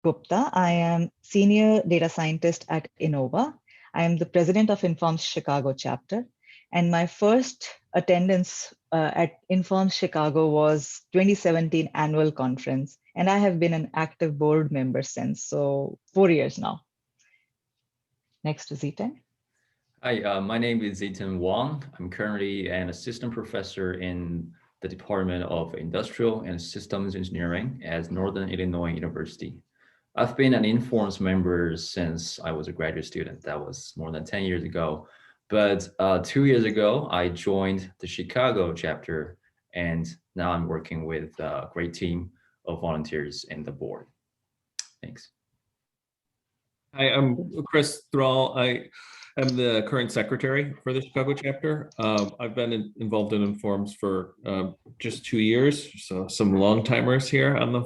Gupta. I am Senior Data Scientist at Innova. I am the President of Inform's Chicago chapter. And my first attendance at Inform's Chicago was 2017 annual conference. And I have been an active board member since, so 4 years now. Next, Ziten. Hi, my name is Ziten Wang. I'm currently an assistant professor in the Department of Industrial and Systems Engineering at Northern Illinois University. I've been an Informs member since I was a graduate student. That was more than 10 years ago. But 2 years ago, I joined the Chicago chapter, and now I'm working with a great team of volunteers in the board. Thanks. Hi, I'm Chris Thrall. I am the current secretary for the Chicago chapter. I've been involved in Informs for just 2 years, so some long timers here on the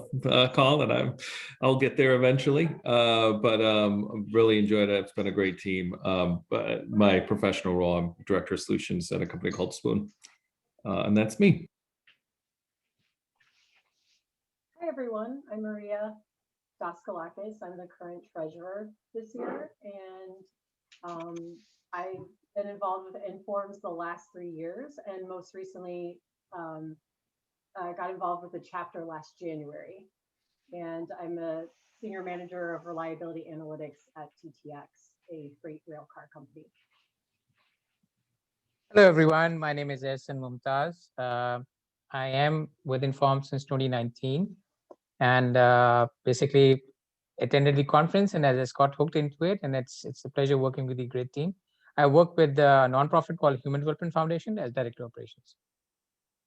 call, and I'll get there eventually. But I've really enjoyed it. It's been a great team. But my professional role, I'm director of solutions at a company called Spoon, and that's me. Hi everyone, I'm Maria Daskalakis. I'm the current treasurer this year, and I've been involved with Informs the last 3 years, and most recently I got involved with the chapter last January. And I'm a senior manager of reliability analytics at TTX, a freight rail car company. Hello everyone, my name is Ehsan Mumtaz. I am with Inform since 2019, and basically attended the conference, and as I got hooked into it, and it's a pleasure working with the great team. I work with a nonprofit called Human Development Foundation as director of operations.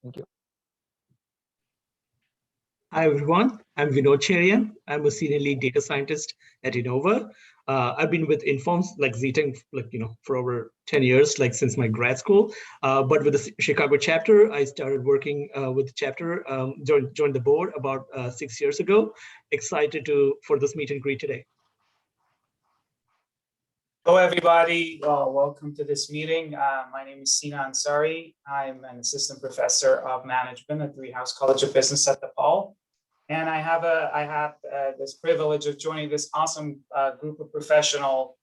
Thank you. Hi everyone, I'm Vinod Cherian. I'm a senior lead data scientist at Innova. I've been with Informs like Ziten, for over 10 years, since my grad school. But with the Chicago chapter, I started working with the chapter, joined the board about 6 years ago. Excited for this meet and greet today. Hello, everybody. Welcome to this meeting. My name is Sina Ansari. I'm an assistant professor of management at Driehaus College of Business at DePaul. And I have this privilege of joining this awesome group of professionals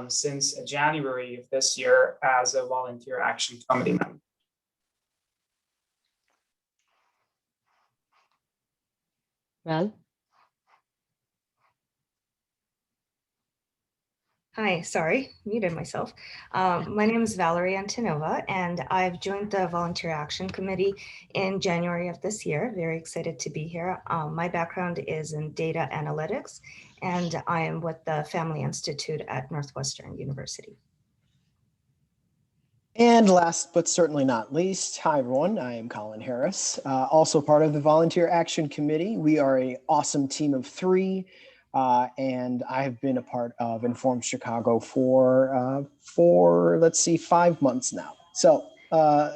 since January of this year as a volunteer action committee member. Well. Hi, sorry, muted myself. My name is Valerie Antonova, and I've joined the Volunteer Action Committee in January of this year. Very excited to be here. My background is in data analytics, and I am with the Family Institute at Northwestern University. And last but certainly not least, hi everyone, I am Colin Harris, also part of the Volunteer Action Committee. We are an awesome team of 3. And I have been a part of Inform Chicago for let's see, 5 months now. So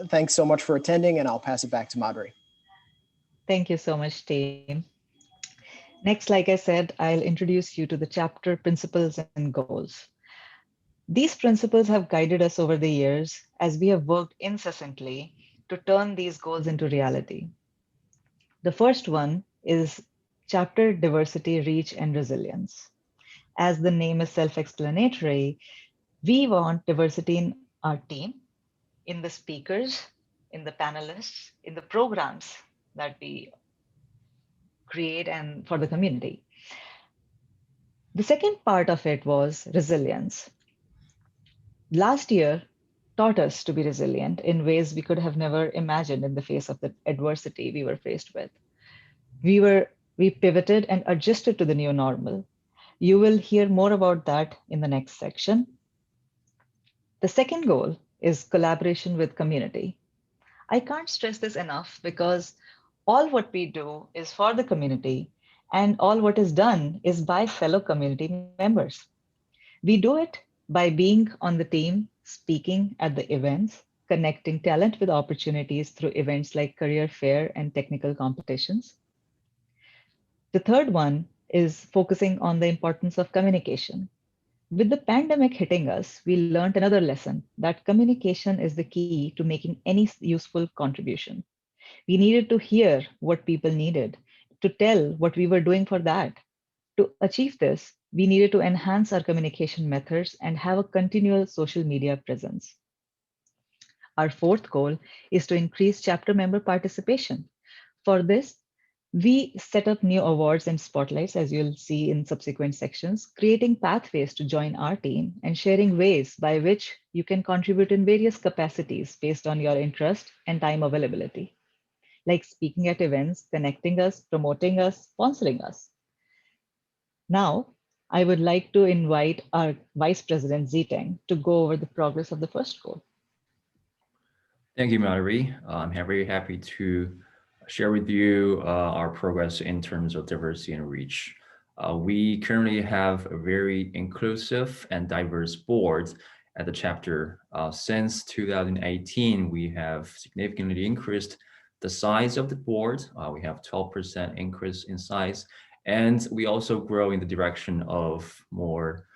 thanks so much for attending, and I'll pass it back to Madhuri. Thank you so much, team. Next, like I said, I'll introduce you to the chapter principles and goals. These principles have guided us over the years as we have worked incessantly to turn these goals into reality. The first one is chapter diversity, reach, and resilience. As the name is self-explanatory, we want diversity in our team, in the speakers, in the panelists, in the programs that we create and for the community. The second part of it was resilience. Last year taught us to be resilient in ways we could have never imagined in the face of the adversity we were faced with. We pivoted and adjusted to the new normal. You will hear more about that in the next section. The second goal is collaboration with community. I can't stress this enough because all what we do is for the community, and all what is done is by fellow community members. We do it by being on the team, speaking at the events, connecting talent with opportunities through events like career fair and technical competitions. The third one is focusing on the importance of communication. With the pandemic hitting us, we learned another lesson, that communication is the key to making any useful contribution. We needed to hear what people needed, to tell what we were doing for that. To achieve this, we needed to enhance our communication methods and have a continual social media presence. Our fourth goal is to increase chapter member participation. For this, we set up new awards and spotlights, as you'll see in subsequent sections, creating pathways to join our team and sharing ways by which you can contribute in various capacities based on your interest and time availability, like speaking at events, connecting us, promoting us, sponsoring us. Now, I would like to invite our Vice President Ziteng to go over the progress of the first goal. Thank you, Mallory. I'm very happy to share with you our progress in terms of diversity and reach. We currently have a very inclusive and diverse board at the chapter. Since 2018, we have significantly increased the size of the board. We have 12% increase in size, and we also grow in the direction of more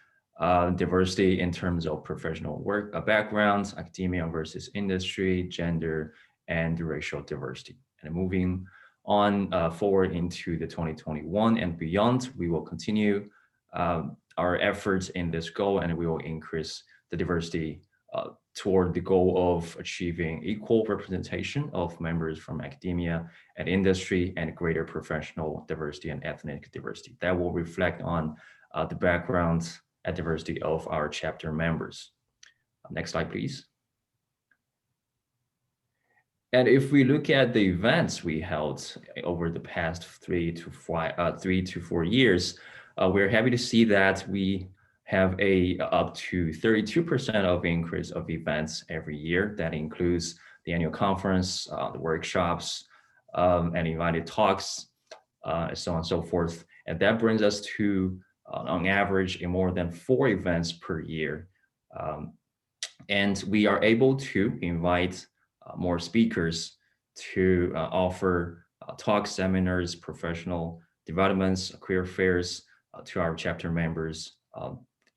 diversity in terms of professional work backgrounds, academia versus industry, gender, and racial diversity. And moving on forward into the 2021 and beyond, we will continue our efforts in this goal, and we will increase the diversity toward the goal of achieving equal representation of members from academia and industry and greater professional diversity and ethnic diversity. That will reflect on the background and diversity of our chapter members. Next slide, please. And if we look at the events we held over the past 3 to 4 years, we're happy to see that we have a up to 32% of increase of events every year. That includes the annual conference, the workshops, and invited talks, and so on and so forth. And that brings us to on average in more than 4 events per year. And we are able to invite more speakers to offer talks, seminars, professional developments, career fairs to our chapter members.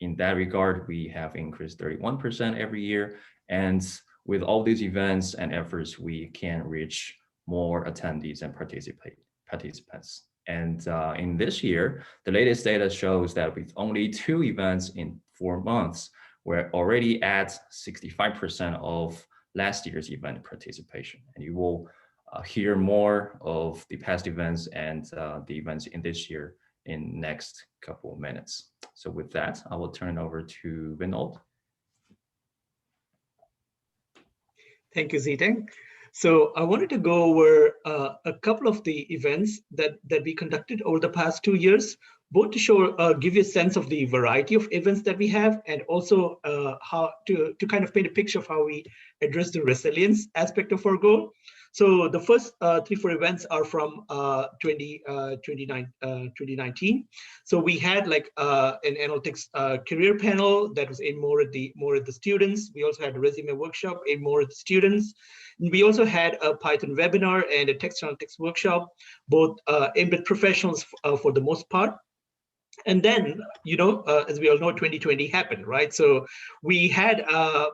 In that regard, we have increased 31% every year. And with all these events and efforts, we can reach more attendees and participants. And in this year, the latest data shows that with only 2 events in 4 months, we're already at 65% of last year's event participation. And you will hear more of the past events and the events in this year in next couple of minutes. So with that, I will turn it over to Vinod. Thank you, Ziteng. So I wanted to go over a couple of the events that we conducted over the past 2 years, both to show, give you a sense of the variety of events that we have, and also how to kind of paint a picture of how we address the resilience aspect of our goal. So the first 3-4 events are from 2019. So we had like an analytics career panel that was aimed more at the students. We also had a resume workshop aimed more at the students. And we also had a Python webinar and a text analytics workshop, both aimed at professionals for the most part. And then, you know, as we all know, 2020 happened, right? So we had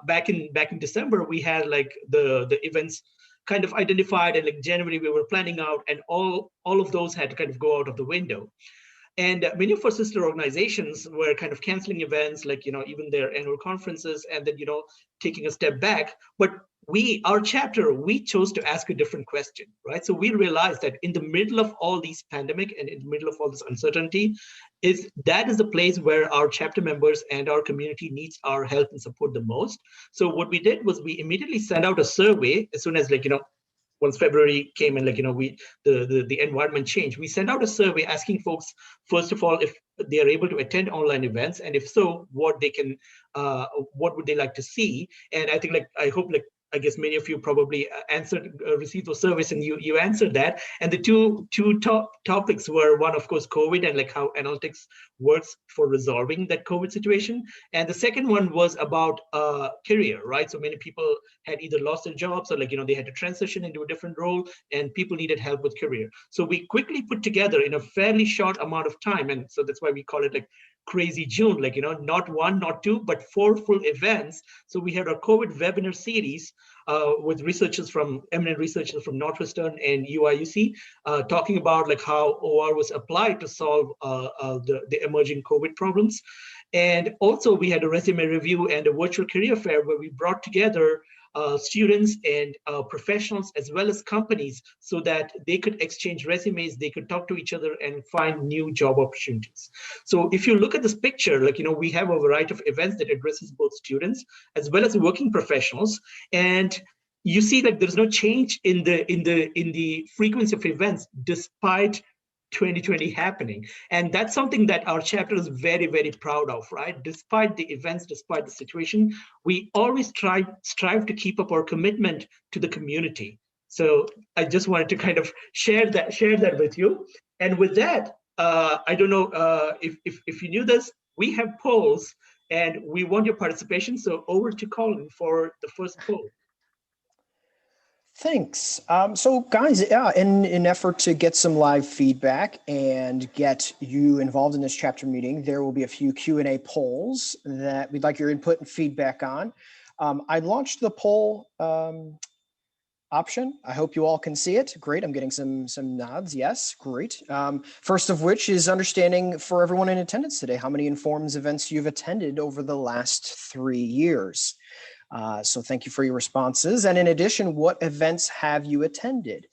back in December, we had like the events kind of identified, and like January we were planning out, and all of those had to kind of go out of the window. And many of our sister organizations were kind of canceling events, like, you know, even their annual conferences, and then, you know, taking a step back. But our chapter, we chose to ask a different question, right? So we realized that in the middle of all these pandemic and in the middle of all this uncertainty, that is the place where our chapter members and our community needs our help and support the most. So what we did was we immediately sent out a survey as soon as, like, you know, once February came and, like, you know, the environment changed, we sent out a survey asking folks, first of all, if they are able to attend online events, and if so, what would they like to see? And I think, like, I guess many of you probably received those surveys, and you answered that. And the two top topics were, one, of course, COVID and like how analytics works for resolving that COVID situation. And the second one was about career, right? So many people had either lost their jobs or, like, you know, they had to transition into a different role, and people needed help with career. So we quickly put together in a fairly short amount of time, and so that's why we call it like crazy June, like, not one, not two, but 4 full events. So we had our COVID webinar series with eminent researchers from Northwestern and UIUC, talking about like how OR was applied to solve the emerging COVID problems. And also we had a resume review and a virtual career fair where we brought together students and professionals as well as companies so that they could exchange resumes, they could talk to each other and find new job opportunities. So if you look at this picture, like, we have a variety of events that addresses both students as well as working professionals. And you see that there's no change in the frequency of events despite 2020 happening. And that's something that our chapter is very, very proud of, right? Despite the events, despite the situation, we always strive to keep up our commitment to the community. So I just wanted to kind of share that with you. And with that, I don't know if you knew this, we have polls and we want your participation. So over to Colin for the first poll. Thanks. So guys, yeah, in an effort to get some live feedback and get you involved in this chapter meeting, there will be a few Q&A polls that we'd like your input and feedback on. I launched the poll option. I hope you all can see it. Great. I'm getting some nods. Yes, great. First of which is understanding for everyone in attendance today, how many Informs events you've attended over the last 3 years. So thank you for your responses. And in addition, what events have you attended?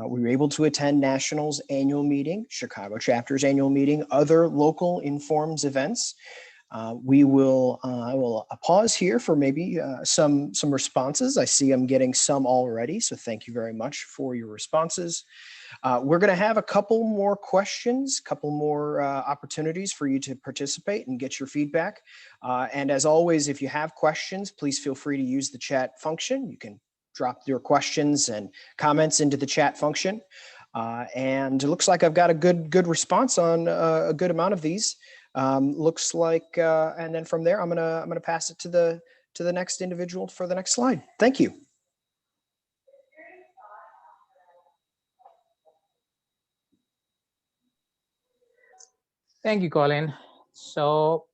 We were able to attend National's annual meeting, Chicago chapter's annual meeting, other local Informs events. I will pause here for maybe some responses. I see I'm getting some already, so thank you very much for your responses. We're going to have a couple more questions, couple more opportunities for you to participate and get your feedback. And as always, if you have questions, please feel free to use the chat function. You can drop your questions and comments into the chat function. And it looks like I've got a good response on a good amount of these. Looks like, and then from there, I'm gonna pass it to the next individual for the next slide. Thank you. Thank you, Colin. So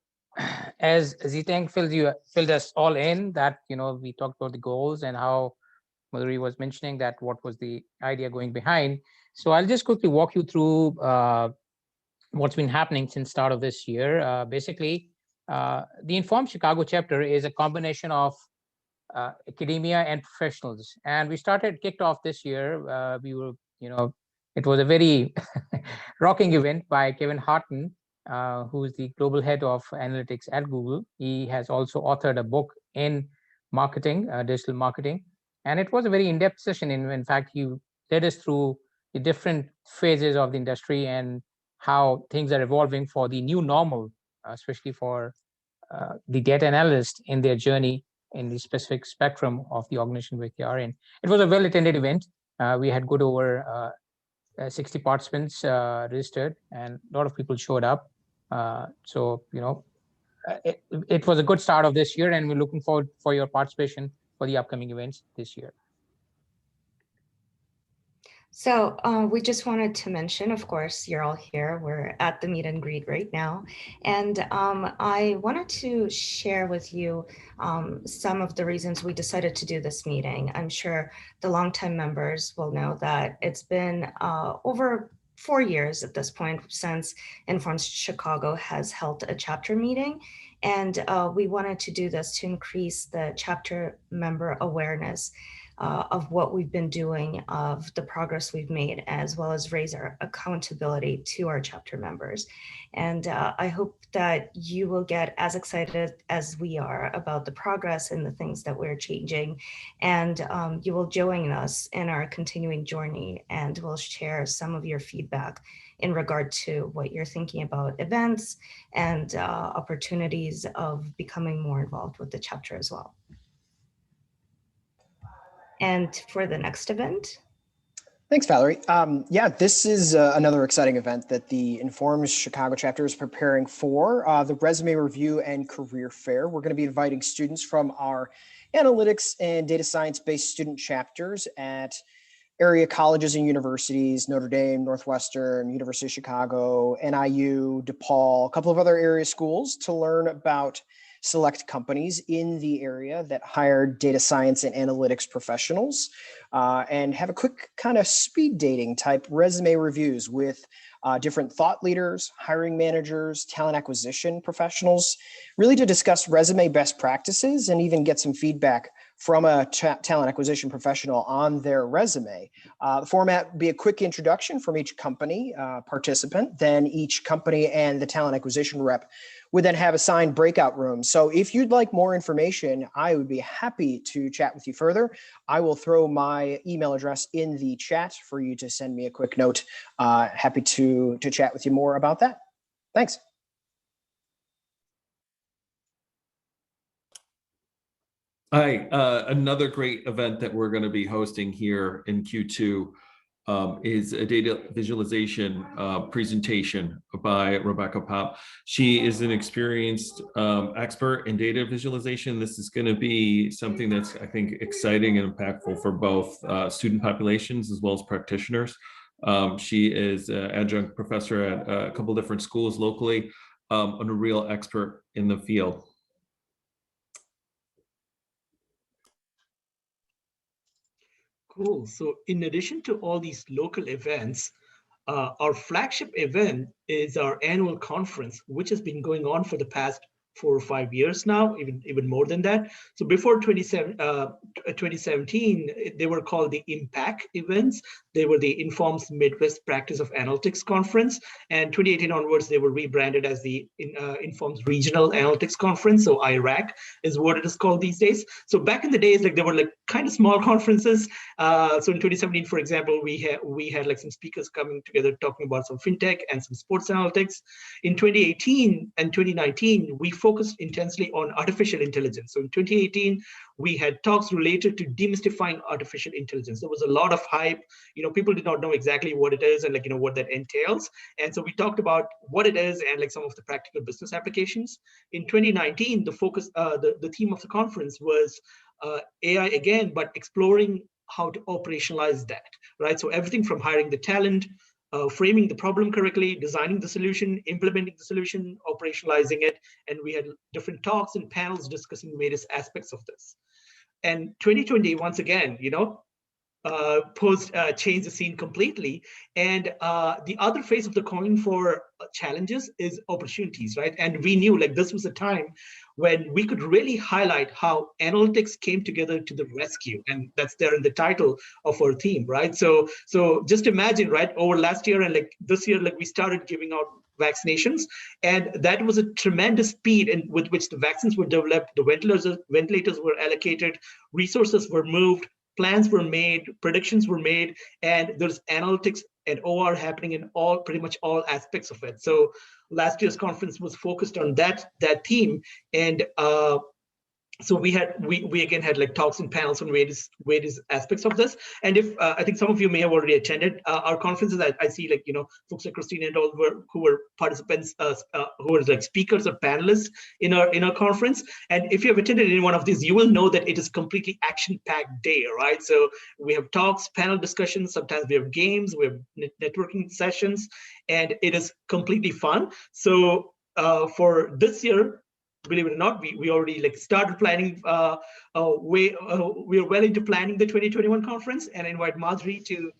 as Ziteng filled us all in that, we talked about the goals and how Madhuri was mentioning that what was the idea going behind. So I'll just quickly walk you through what's been happening since start of this year. Basically, the Inform Chicago chapter is a combination of academia and professionals. And we kicked off this year. We were, it was a very rocking event by Kevin Harton, who is the global head of analytics at Google. He has also authored a book in marketing, digital marketing. And it was a very in-depth session. In fact, he led us through the different phases of the industry and how things are evolving for the new normal, especially for the data analyst in their journey in the specific spectrum of the organization which they are in. It was a well-attended event. We had good over 60 participants registered, and a lot of people showed up. So, it was a good start of this year, and we're looking forward for your participation for the upcoming events this year. So we just wanted to mention, of course, you're all here. We're at the meet and greet right now. And I wanted to share with you some of the reasons we decided to do this meeting. I'm sure the longtime members will know that it's been over 4 years at this point since Informs Chicago has held a chapter meeting. And we wanted to do this to increase the chapter member awareness of what we've been doing, of the progress we've made, as well as raise our accountability to our chapter members. And I hope that you will get as excited as we are about the progress and the things that we're changing. And you will join us in our continuing journey, and we'll share some of your feedback in regard to what you're thinking about events and opportunities of becoming more involved with the chapter as well. And for the next event. Thanks, Valerie. Yeah, this is another exciting event that the Informs Chicago chapter is preparing for, the Resume Review and Career Fair. We're going to be inviting students from our analytics and data science-based student chapters at area colleges and universities, Notre Dame, Northwestern, University of Chicago, NIU, DePaul, a couple of other area schools to learn about select companies in the area that hire data science and analytics professionals, and have a quick kind of speed dating type resume reviews with different thought leaders, hiring managers, talent acquisition professionals, really to discuss resume best practices and even get some feedback from a talent acquisition professional on their resume. The format would be a quick introduction from each company participant, then each company and the talent acquisition rep would then have assigned breakout rooms. So if you'd like more information, I would be happy to chat with you further. I will throw my email address in the chat for you to send me a quick note. Happy to chat with you more about that. Thanks. Hi, another great event that we're going to be hosting here in Q2 is a data visualization presentation by Rebecca Pop. She is an experienced expert in data visualization. This is going to be something that's, I think, exciting and impactful for both student populations as well as practitioners. She is an adjunct professor at a couple different schools locally, and a real expert in the field. Cool. So in addition to all these local events, our flagship event is our annual conference, which has been going on for the past 4 or 5 years now, even more than that. So before 2017, they were called the Impact events. They were the Informs Midwest Practice of Analytics Conference. And 2018 onwards, they were rebranded as the Informs Regional Analytics Conference. So IRAC is what it is called these days. So back in the days, like, they were like kind of small conferences. So in 2017, for example, we had like some speakers coming together talking about some fintech and some sports analytics. In 2018 and 2019, we focused intensely on artificial intelligence. So in 2018, we had talks related to demystifying artificial intelligence. There was a lot of hype. People did not know exactly what it is and what that entails. And so we talked about what it is and like some of the practical business applications. In 2019, the focus, the theme of the conference was AI again, but exploring how to operationalize that, right? So everything from hiring the talent, framing the problem correctly, designing the solution, implementing the solution, operationalizing it. And we had different talks and panels discussing various aspects of this. And 2020, once again, changed the scene completely. And the other phase of the coin for challenges is opportunities, right? And we knew like this was a time when we could really highlight how analytics came together to the rescue. And that's there in the title of our theme, right? So just imagine, right, over last year and like this year, like we started giving out vaccinations, and that was a tremendous speed in with which the vaccines were developed, the ventilators were allocated, resources were moved, plans were made, predictions were made, and there's analytics and OR happening in pretty much all aspects of it. So last year's conference was focused on that theme, and so we again had like talks and panels on various aspects of this. And if I think some of you may have already attended our conferences, I see like folks like Christine and all who were participants, who were like speakers or panelists in our conference. And if you have attended any one of these, you will know that it is completely action-packed day, right? So we have talks, panel discussions, sometimes we have games, we have networking sessions, and it is completely fun. So for this year, believe it or not, we already like started planning. We are well into planning the 2021 conference, and I invite Marjorie to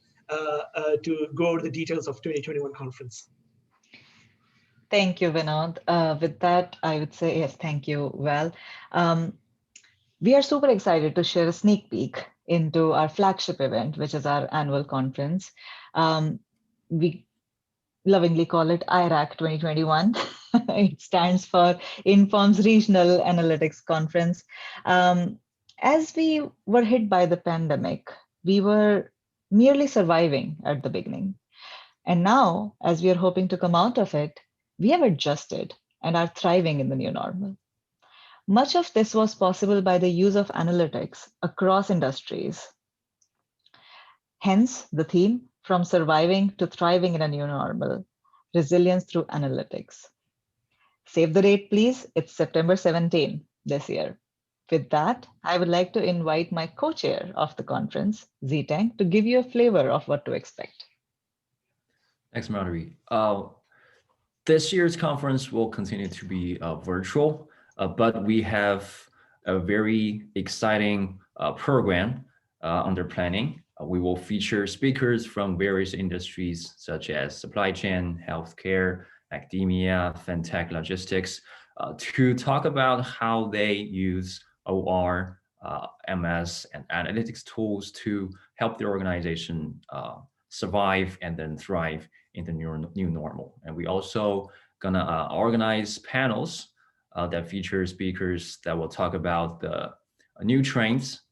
go over the details of 2021 conference. Thank you, Vinod. With that, I would say yes, thank you, Val. We are super excited to share a sneak peek into our flagship event, which is our annual conference. We lovingly call it IRAC 2021. It stands for Informs Regional Analytics Conference. As we were hit by the pandemic, we were merely surviving at the beginning. And now, as we are hoping to come out of it, we have adjusted and are thriving in the new normal. Much of this was possible by the use of analytics across industries. Hence, the theme, from surviving to thriving in a new normal, resilience through analytics. Save the date, please. It's September 17 this year. With that, I would like to invite my co-chair of the conference, Ziteng, to give you a flavor of what to expect. Thanks, Mallory. This year's conference will continue to be virtual, but we have a very exciting program under planning. We will feature speakers from various industries such as supply chain, healthcare, academia, fintech, logistics, to talk about how they use OR, MS, and analytics tools to help their organization survive and then thrive in the new normal. And we also gonna organize panels that feature speakers that will talk about the new trends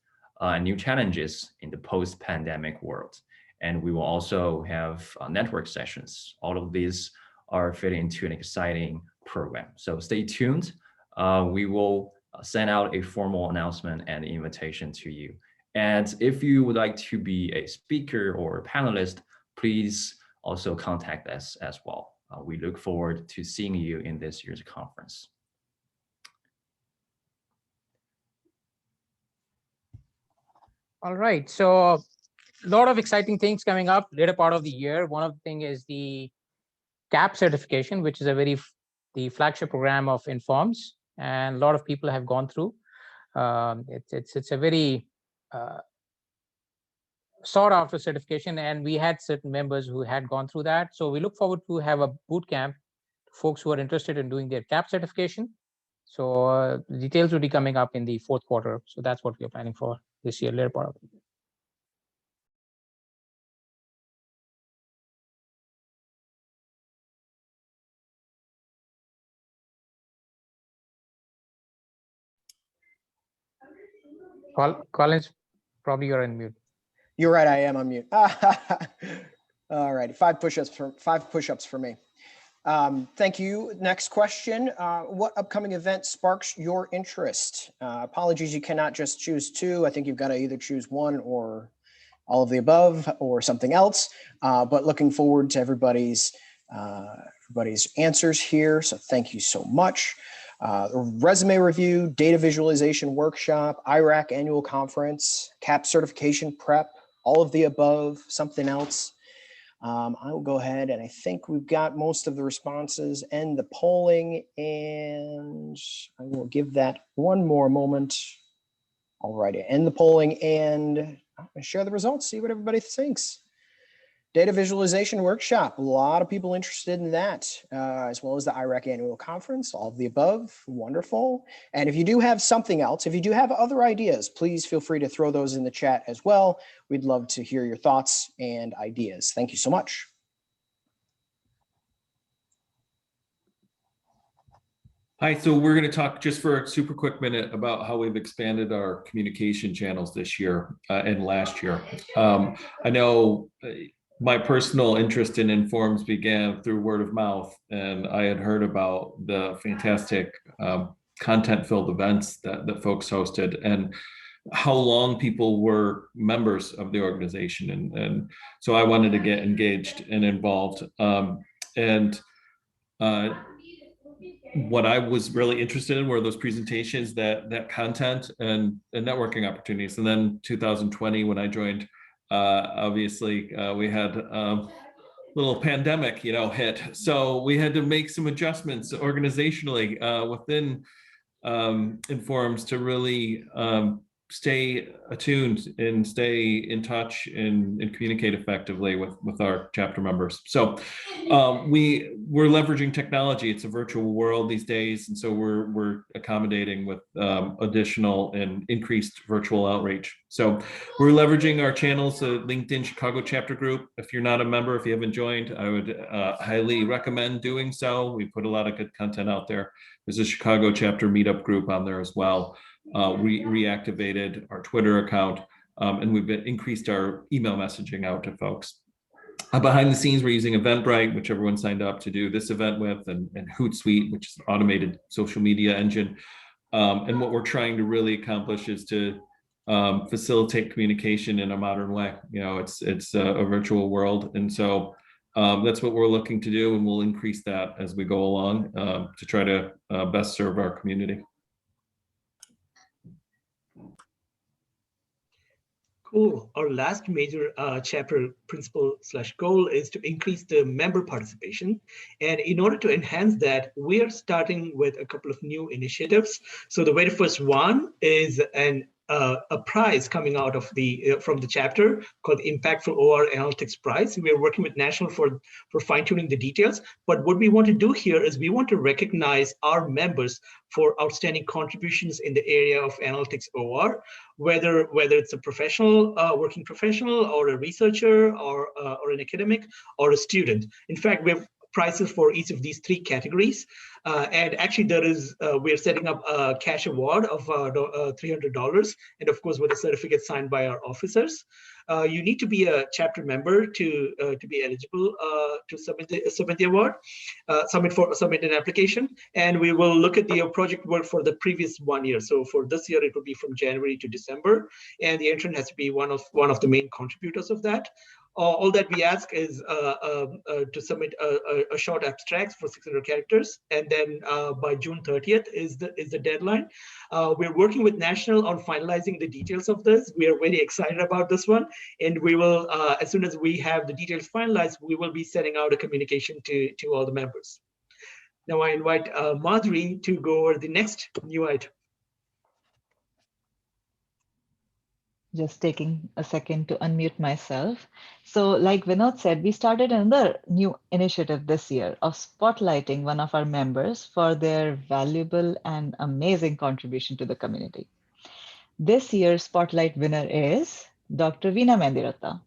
and new challenges in the post-pandemic world. And we will also have network sessions. All of these are fit into an exciting program. So stay tuned. We will send out a formal announcement and invitation to you. And if you would like to be a speaker or a panelist, please also contact us as well. We look forward to seeing you in this year's conference. All right, so a lot of exciting things coming up later part of the year. One of the things is the CAP certification, which is the flagship program of Informs, and a lot of people have gone through. It's a very sought after certification, and we had certain members who had gone through that. So we look forward to have a boot camp, folks who are interested in doing their CAP certification. So the details will be coming up in the fourth quarter. So that's what we're planning for this year, later part of the year. Collins, probably you're on mute. You're right, I am on mute. All right, 5 push-ups for me. Thank you. Next question. What upcoming event sparks your interest? Apologies, you cannot just choose 2. I think you've got to either choose 1 or all of the above or something else. But looking forward to everybody's answers here. So thank you so much. Resume review, data visualization workshop, IRAC annual conference, CAP certification prep, all of the above, something else. I will go ahead, and I think we've got most of the responses and the polling, and I will give that one more moment. All righty, end the polling, and I'm gonna share the results, see what everybody thinks. Data visualization workshop, a lot of people interested in that, as well as the IRAC annual conference, all of the above, wonderful. And if you do have something else, if you do have other ideas, please feel free to throw those in the chat as well. We'd love to hear your thoughts and ideas. Thank you so much. Hi, so we're going to talk just for a super quick minute about how we've expanded our communication channels this year and last year. I know my personal interest in Informs began through word of mouth, and I had heard about the fantastic content-filled events that folks hosted and how long people were members of the organization. And so I wanted to get engaged and involved. What I was really interested in were those presentations, that content and networking opportunities. And then 2020, when I joined, obviously we had a little pandemic, hit. So we had to make some adjustments organizationally within Informs to really stay attuned and stay in touch and communicate effectively with our chapter members. So we're leveraging technology. It's a virtual world these days, and so we're accommodating with additional and increased virtual outreach. So we're leveraging our channels, LinkedIn Chicago chapter group. If you're not a member, if you haven't joined, I would highly recommend doing so. We put a lot of good content out there. There's a Chicago chapter meetup group on there as well. We reactivated our Twitter account, and we've increased our email messaging out to folks. Behind the scenes, we're using Eventbrite, which everyone signed up to do this event with, and Hootsuite, which is an automated social media engine. And what we're trying to really accomplish is to facilitate communication in a modern way. It's a virtual world, and so that's what we're looking to do, and we'll increase that as we go along to try to best serve our community. Cool. Our last major chapter principle / goal is to increase the member participation. And in order to enhance that, we are starting with a couple of new initiatives. So the very first one is a prize coming out of from the chapter called the Impactful OR Analytics Prize. We are working with National for fine-tuning the details. But what we want to do here is we want to recognize our members for outstanding contributions in the area of analytics OR, whether it's a professional, working professional, or a researcher, or an academic, or a student. In fact, we have prizes for each of these three categories. And actually we're setting up a cash award of $300, and of course with a certificate signed by our officers. You need to be a chapter member to be eligible to submit the award, submit an application, and we will look at the project work for the previous 1 year. So for this year, it will be from January to December, and the intern has to be one of the main contributors of that. All that we ask is to submit a short abstract for 600 characters, and then by June 30th is the deadline. We're working with National on finalizing the details of this. We are very excited about this one, and we will, as soon as we have the details finalized, we will be sending out a communication to all the members. Now I invite Madhuri to go over the next new item. Just taking a second to unmute myself. So like Vinod said, we started another new initiative this year of spotlighting one of our members for their valuable and amazing contribution to the community. This year's spotlight winner is Dr. Veena Gupta.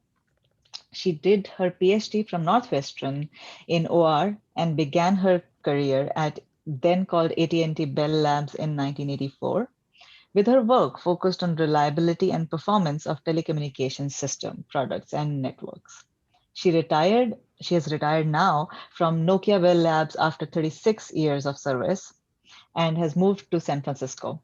She did her PhD from Northwestern in OR and began her career at then called AT&T Bell Labs in 1984. With her work focused on reliability and performance of telecommunications system, products, and networks. She has retired now from Nokia Bell Labs after 36 years of service and has moved to San Francisco.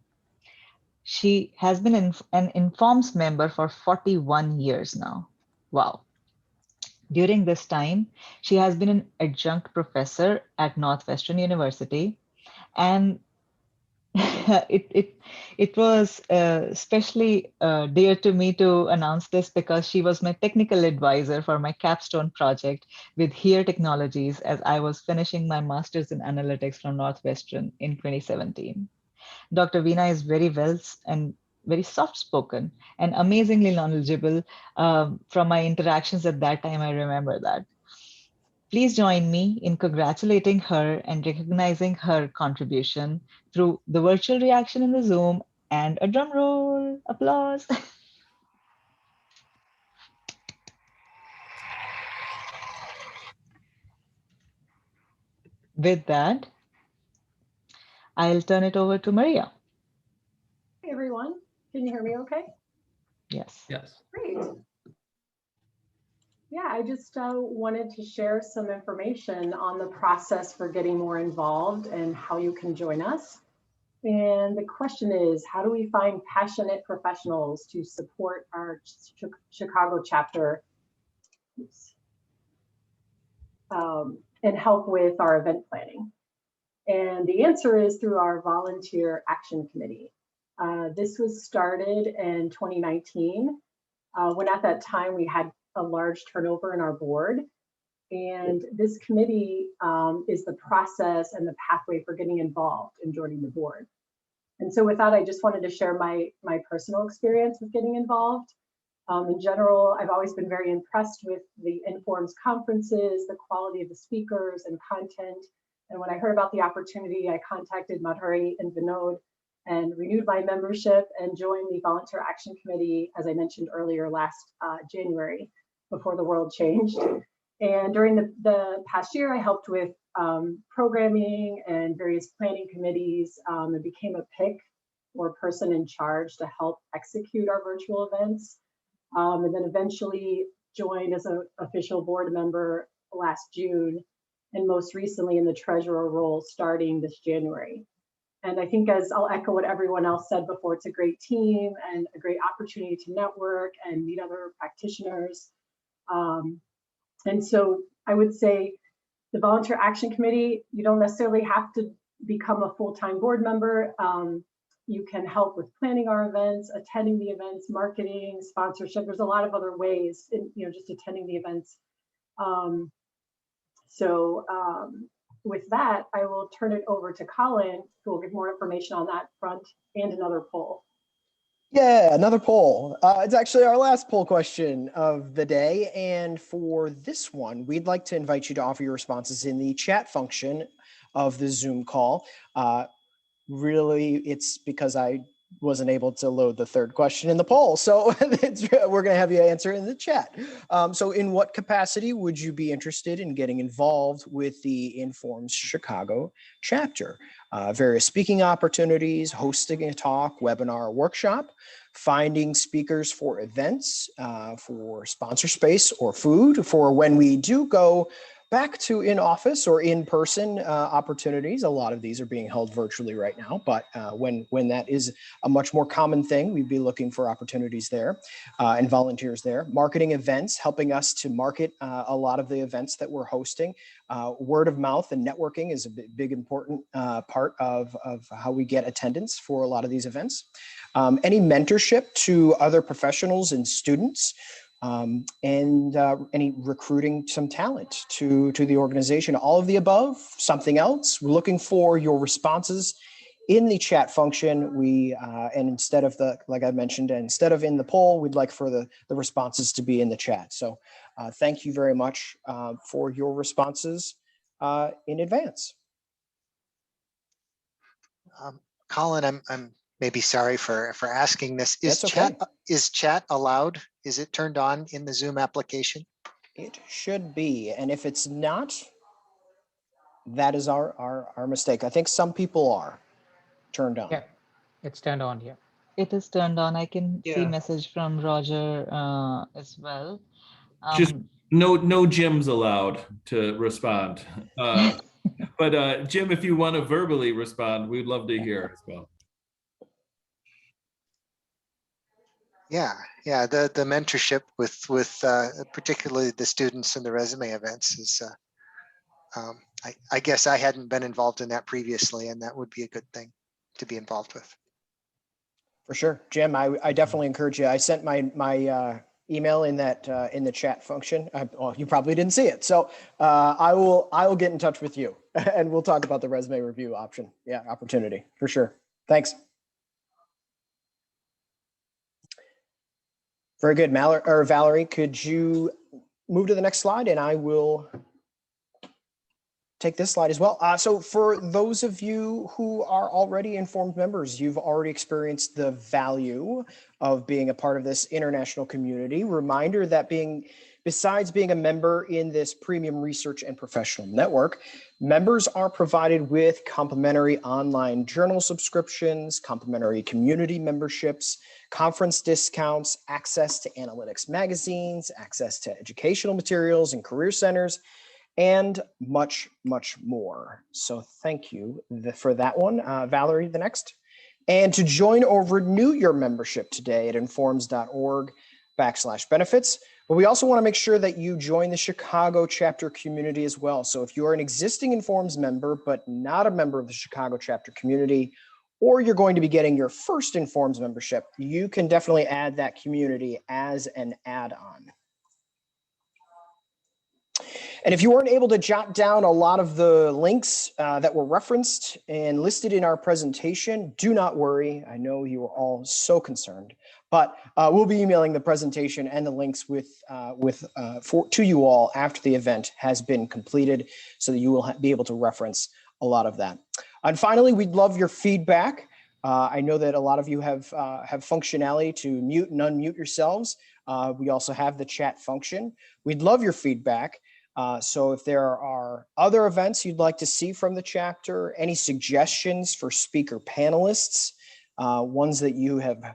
She has been an Informs member for 41 years now. Wow. During this time, she has been an adjunct professor at Northwestern University, and it was especially dear to me to announce this because she was my technical advisor for my capstone project with HERE Technologies as I was finishing my master's in analytics from Northwestern in 2017. Dr. Veena is very well and very soft-spoken and amazingly knowledgeable. From my interactions at that time, I remember that. Please join me in congratulating her and recognizing her contribution through the virtual reaction in the Zoom and a drum roll, applause. With that, I'll turn it over to Maria. Hey everyone, can you hear me okay? Yes. Yes. Great. Yeah, I just wanted to share some information on the process for getting more involved and how you can join us. And the question is, how do we find passionate professionals to support our Chicago chapter and help with our event planning? And the answer is through our Volunteer Action Committee. This was started in 2019, when at that time we had a large turnover in our board. And this committee is the process and the pathway for getting involved in joining the board. And so with that, I just wanted to share my personal experience with getting involved. In general, I've always been very impressed with the Informs conferences, the quality of the speakers and content. And when I heard about the opportunity, I contacted Madhuri and Vinod and renewed my membership and joined the Volunteer Action Committee, as I mentioned earlier, last January, before the world changed. And during the past year, I helped with programming and various planning committees, and became a PIC or person in charge to help execute our virtual events. And then eventually joined as an official board member last June, and most recently in the treasurer role starting this January. And I think, as I'll echo what everyone else said before, it's a great team and a great opportunity to network and meet other practitioners. And so I would say the Volunteer Action Committee, you don't necessarily have to become a full-time board member. you can help with planning our events, attending the events, marketing, sponsorship. There's a lot of other ways in, just attending the events. With that, I will turn it over to Colin, who will give more information on that front and another poll. Yeah, another poll. It's actually our last poll question of the day. And for this one, we'd like to invite you to offer your responses in the chat function of the Zoom call. Really, it's because I wasn't able to load the third question in the poll. So we're going to have you answer in the chat. So in what capacity would you be interested in getting involved with the Informs Chicago chapter? Various speaking opportunities, hosting a talk, webinar, or workshop, finding speakers for events, for sponsor space or food, for when we do go back to in-office or in-person opportunities. A lot of these are being held virtually right now, but when that is a much more common thing, we'd be looking for opportunities there and volunteers there. Marketing events, helping us to market a lot of the events that we're hosting. Word of mouth and networking is a big important part of how we get attendance for a lot of these events. Any mentorship to other professionals and students. Any recruiting some talent to the organization, all of the above, something else. We're looking for your responses in the chat function. And instead of like I mentioned, instead of in the poll, we'd like for the responses to be in the chat. So thank you very much for your responses in advance. Colin, I'm maybe sorry for asking this. That's okay. Is chat allowed? Is it turned on in the Zoom application? It should be, and if it's not, that is our mistake. I think some people are turned on. Yeah, it's turned on here. It is turned on. I can see Yeah. message from Roger as well. Just no Jims allowed to respond. But Jim, if you want to verbally respond, we'd love to hear as well. Yeah, the mentorship with particularly the students and the resume events is, I guess I hadn't been involved in that previously, and that would be a good thing to be involved with. For sure, Jim. I definitely encourage you. I sent my email in in the chat function. Well, you probably didn't see it, so I will get in touch with you, and we'll talk about the resume review opportunity for sure. Thanks. Very good, Valerie. Could you move to the next slide, and I will take this slide as well. So for those of you who are already informed members, you've already experienced the value of being a part of this international community. Reminder that besides being a member in this premium research and professional network, members are provided with complimentary online journal subscriptions, complimentary community memberships, conference discounts, access to analytics magazines, access to educational materials and career centers, and much, much more. So thank you for that one. Valerie, the next. And to join or renew your membership today at informs.org/benefits. But we also want to make sure that you join the Chicago chapter community as well. So if you are an existing Informs member, but not a member of the Chicago chapter community, or you're going to be getting your first Informs membership, you can definitely add that community as an add-on. And if you weren't able to jot down a lot of the links that were referenced and listed in our presentation, do not worry. I know you are all so concerned, but we'll be emailing the presentation and the links to you all after the event has been completed, so that you will be able to reference a lot of that. And finally, we'd love your feedback. I know that a lot of you have functionality to mute and unmute yourselves. We also have the chat function. We'd love your feedback. So if there are other events you'd like to see from the chapter, any suggestions for speaker panelists, ones that you have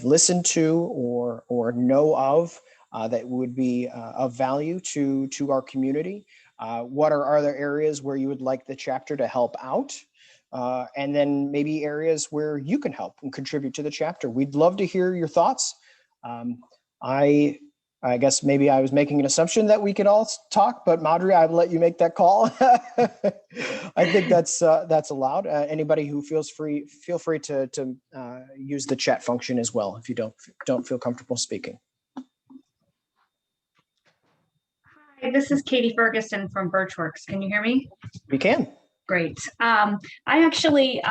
listened to or know of that would be of value to our community, what are other areas where you would like the chapter to help out? And then maybe areas where you can help and contribute to the chapter. We'd love to hear your thoughts. I guess maybe I was making an assumption that we could all talk, but Madhuri, I will let you make that call. I think that's allowed. Anybody who feels free, feel free to use the chat function as well if you don't feel comfortable speaking. Hi, this is Katie Ferguson from Birchworks. Can you hear me? We can. Great. I actually,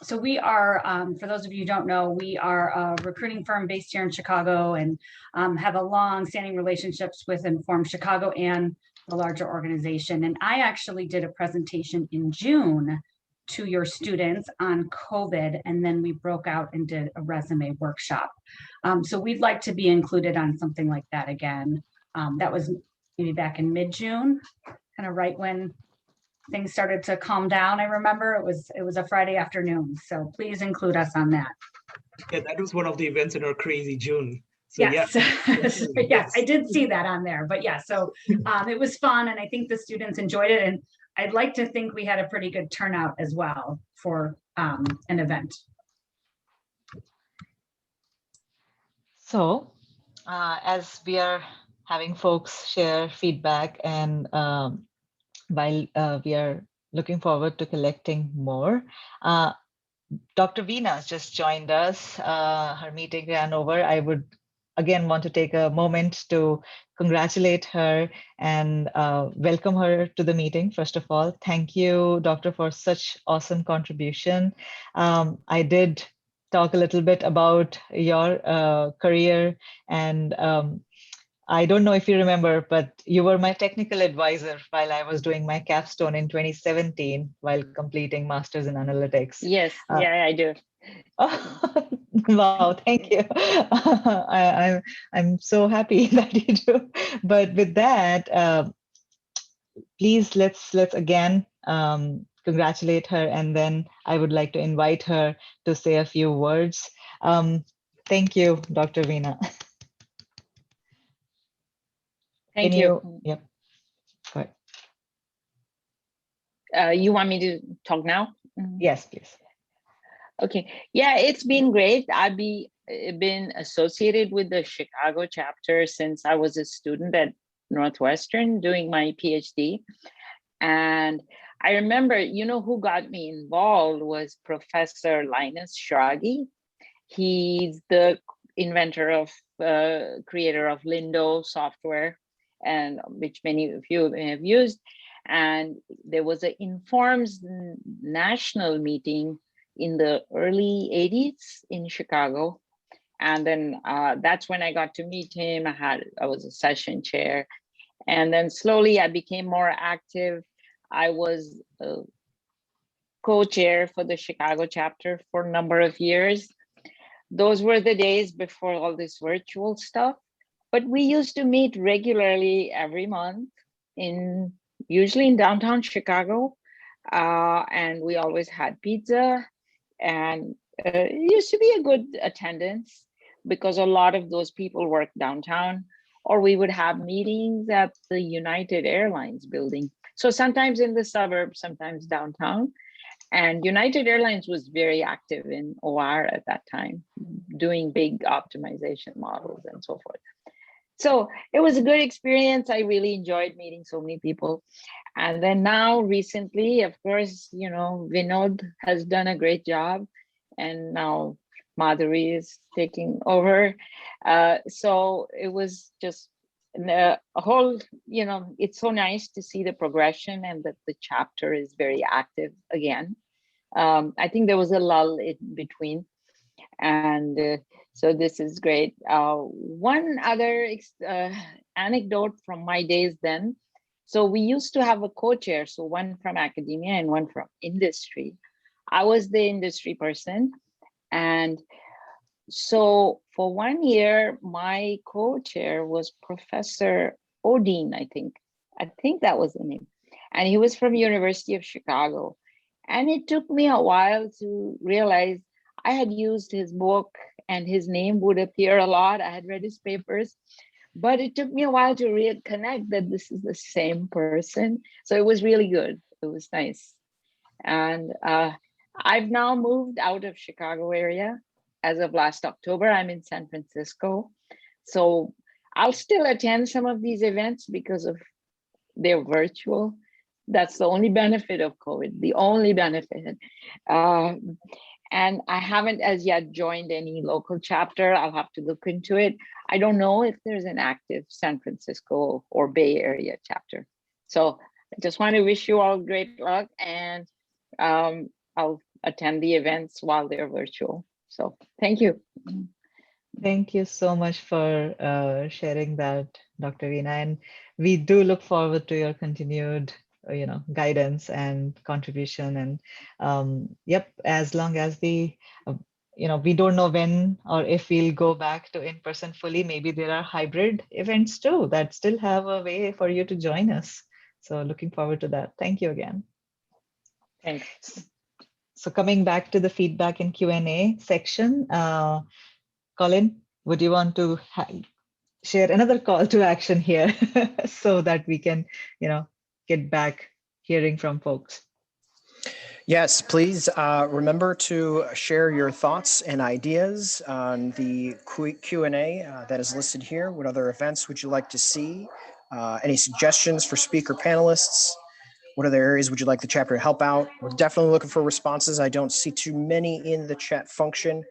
so we are, for those of you who don't know, we are a recruiting firm based here in Chicago and have a long-standing relationships with Inform Chicago and the larger organization. And I actually did a presentation in June to your students on COVID, and then we broke out and did a resume workshop. So we'd like to be included on something like that again. That was maybe back in mid-June, kind of right when things started to calm down. I remember it was a Friday afternoon. So please include us on that. Yeah, that was one of the events in our crazy June. So yes. Yeah. Yes, I did see that on there. But yeah, so it was fun, and I think the students enjoyed it. And I'd like to think we had a pretty good turnout as well for an event. So as we are having folks share feedback, and while we are looking forward to collecting more, Dr. Veena just joined us. Her meeting ran over. I would again want to take a moment to congratulate her and welcome her to the meeting. First of all, thank you, Doctor, for such awesome contribution. I did talk a little bit about your career, and I don't know if you remember, but you were my technical advisor while I was doing my capstone in 2017 while completing Masters in Analytics. Yes, yeah, I do. Oh, wow, thank you. I'm so happy that you do. But with that, please let's again congratulate her, and then I would like to invite her to say a few words. Thank you, Dr. Veena. Thank you. Yep. Go ahead. You want me to talk now? Yes, please. Okay. Yeah, it's been great. I've been associated with the Chicago chapter since I was a student at Northwestern doing my PhD. And I remember, you know, who got me involved was Professor Linus Schragi. He's the inventor of, creator of Lindo software, and which many of you may have used. And there was an Informs national meeting in the early 80s in Chicago. And then that's when I got to meet him. I was a session chair. And then slowly I became more active. I was a co-chair for the Chicago chapter for a number of years. Those were the days before all this virtual stuff. But we used to meet regularly every month, usually in downtown Chicago. And we always had pizza, and it used to be a good attendance because a lot of those people worked downtown, or we would have meetings at the United Airlines building. So sometimes in the suburbs, sometimes downtown. And United Airlines was very active in OR at that time, doing big optimization models and so forth. So it was a good experience. I really enjoyed meeting so many people. And then now recently, of course, you know, Vinod has done a great job, and now Madhuri is taking over. So it was just a whole, you know, it's so nice to see the progression and that the chapter is very active again. I think there was a lull in between. And so this is great. One other anecdote from my days then. So we used to have a co-chair, so one from academia and one from industry. I was the industry person. And so for 1 year, my co-chair was Professor Odin, I think. I think that was the name. And he was from University of Chicago. And it took me a while to realize I had used his book and his name would appear a lot. I had read his papers, but it took me a while to reconnect that this is the same person. So it was really good. It was nice. And I've now moved out of Chicago area. As of last October, I'm in San Francisco. So I'll still attend some of these events because of they're virtual. That's the only benefit of COVID, the only benefit. And I haven't as yet joined any local chapter. I'll have to look into it. I don't know if there's an active San Francisco or Bay Area chapter. So I just want to wish you all great luck, and I'll attend the events while they're virtual. So thank you. Thank you so much for sharing that, Dr. Veena. And we do look forward to your continued, guidance and contribution. And yep, as long as we don't know when or if we'll go back to in-person fully, maybe there are hybrid events too that still have a way for you to join us. So looking forward to that. Thank you again. Thanks. So coming back to the feedback and Q&A section, Colin, would you want to share another call to action here so that we can, get back hearing from folks? Yes, please remember to share your thoughts and ideas on the Q&A that is listed here. What other events would you like to see? Any suggestions for speaker panelists? What other areas would you like the chapter to help out? We're definitely looking for responses. I don't see too many in the chat function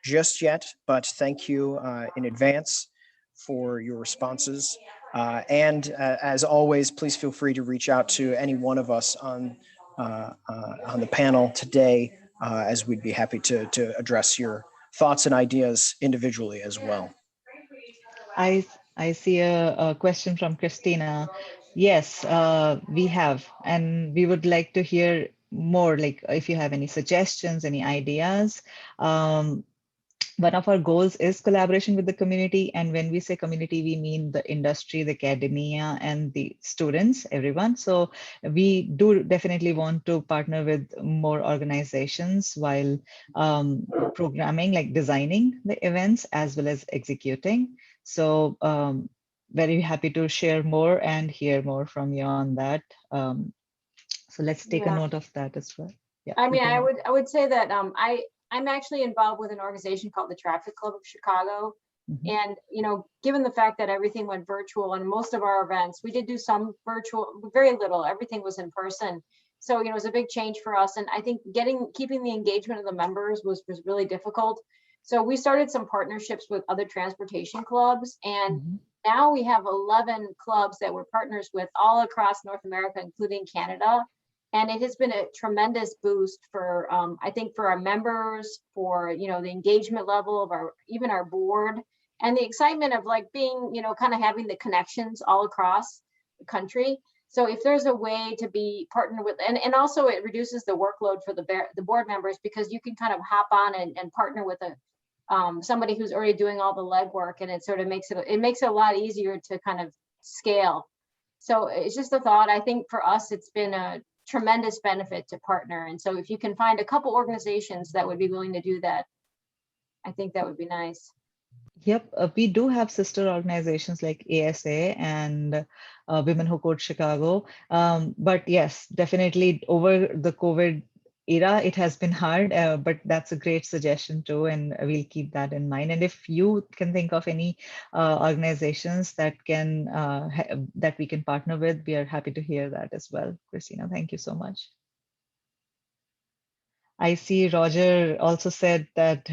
just yet, but thank you in advance for your responses. And as always, please feel free to reach out to any one of us on the panel today, as we'd be happy to address your thoughts and ideas individually as well. I see a question from Christina. Yes, we have, and we would like to hear more, like if you have any suggestions, any ideas. One of our goals is collaboration with the community. And when we say community, we mean the industry, the academia, and the students, everyone. So we do definitely want to partner with more organizations while programming, like designing the events as well as executing. So very happy to share more and hear more from you on that. So let's take a note of that as well. Yeah, I mean, I would say that I'm actually involved with an organization called the Traffic Club of Chicago. And, given the fact that everything went virtual and most of our events, we did do some virtual, very little, everything was in person. So, it was a big change for us. And I think keeping the engagement of the members was really difficult. So we started some partnerships with other transportation clubs. And now we have 11 clubs that we're partners with all across North America, including Canada. And it has been a tremendous boost for, I think, for our members, for, the engagement level of even our board, and the excitement of like being, kind of having the connections all across the country. So if there's a way to be partnered with, and also it reduces the workload for the board members, because you can kind of hop on and partner with somebody who's already doing all the legwork, and it sort of makes it a lot easier to kind of scale. So it's just a thought. I think for us, it's been a tremendous benefit to partner. And so if you can find a couple organizations that would be willing to do that, I think that would be nice. Yep, we do have sister organizations like ASA and Women Who Code Chicago. But yes, definitely over the COVID era, it has been hard, but that's a great suggestion too, and we'll keep that in mind. And if you can think of any organizations that we can partner with, we are happy to hear that as well. Christina, thank you so much. I see Roger also said that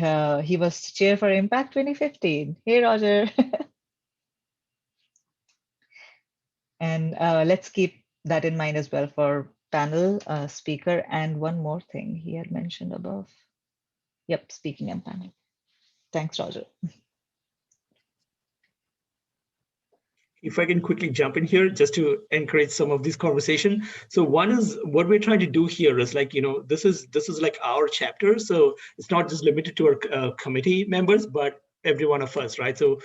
he was chair for Impact 2015. Hey, Roger. And let's keep that in mind as well for panel speaker. And one more thing he had mentioned above. Yep, speaking and panel. Thanks, Roger. If I can quickly jump in here just to encourage some of this conversation. So one is what we're trying to do here is like, this is like our chapter. So it's not just limited to our committee members, but every one of us, right? So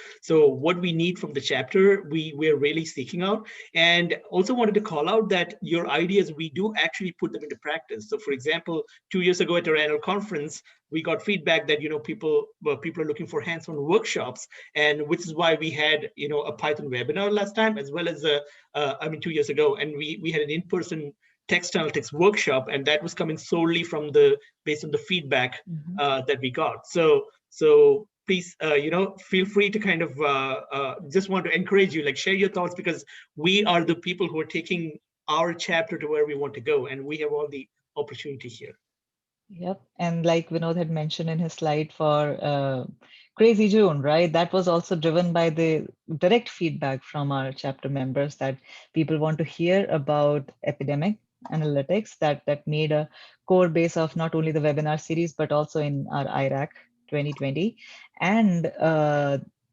what we need from the chapter, we're really seeking out. And also wanted to call out that your ideas, we do actually put them into practice. So for example, 2 years ago at our annual conference, we got feedback that people are looking for hands-on workshops, and which is why we had a Python webinar last time, as well as 2 years ago, and we had an in-person text analytics workshop, and that was coming solely from based on the feedback that we got. So please, feel free to kind of just want to encourage you, like share your thoughts, because we are the people who are taking our chapter to where we want to go, and we have all the opportunity here. Yep. And like Vinod had mentioned in his slide for Crazy June, right? That was also driven by the direct feedback from our chapter members that people want to hear about epidemic analytics that made a core base of not only the webinar series, but also in our IRAC 2020. And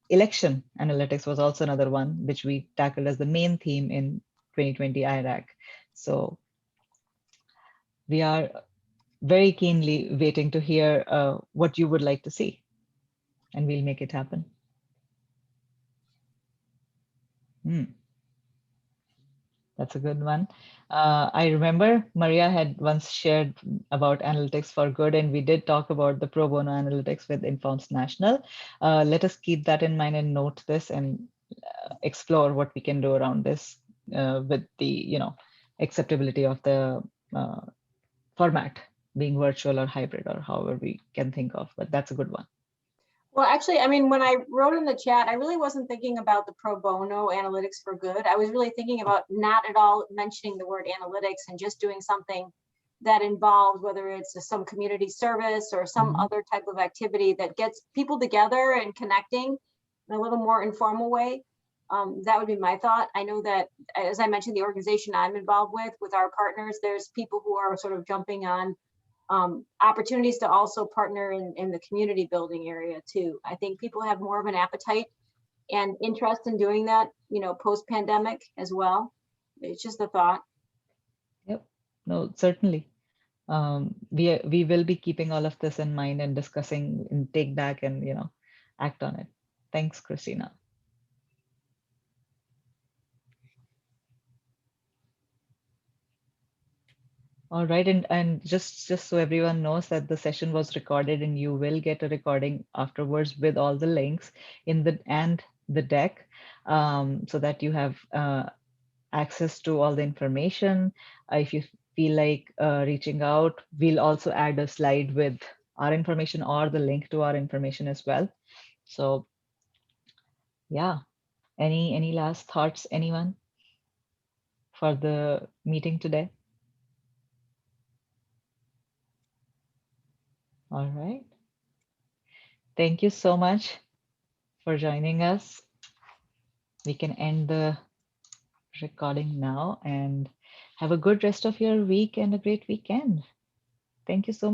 election analytics was also another one, which we tackled as the main theme in 2020 IRAC. So we are very keenly waiting to hear what you would like to see, and we'll make it happen. That's a good one. I remember Maria had once shared about analytics for good, and we did talk about the pro bono analytics with Informs National. Let us keep that in mind and note this and explore what we can do around this with the acceptability of the format being virtual or hybrid or however we can think of, but that's a good one. Well, actually, I mean, when I wrote in the chat, I really wasn't thinking about the pro bono analytics for good. I was really thinking about not at all mentioning the word analytics and just doing something that involves, whether it's some community service or some other type of activity that gets people together and connecting in a little more informal way. That would be my thought. I know that, as I mentioned, the organization I'm involved with our partners, there's people who are sort of jumping on opportunities to also partner in the community building area too. I think people have more of an appetite and interest in doing that, post-pandemic as well. It's just a thought. Yep, no, certainly. We will be keeping all of this in mind and discussing and take back and act on it. Thanks, Christina. All right, and just so everyone knows that the session was recorded, and you will get a recording afterwards with all the links in the deck, so that you have access to all the information. If you feel like reaching out, we'll also add a slide with our information or the link to our information as well. So yeah, any last thoughts, anyone, for the meeting today? All right. Thank you so much for joining us. We can end the recording now and have a good rest of your week and a great weekend. Thank you so much.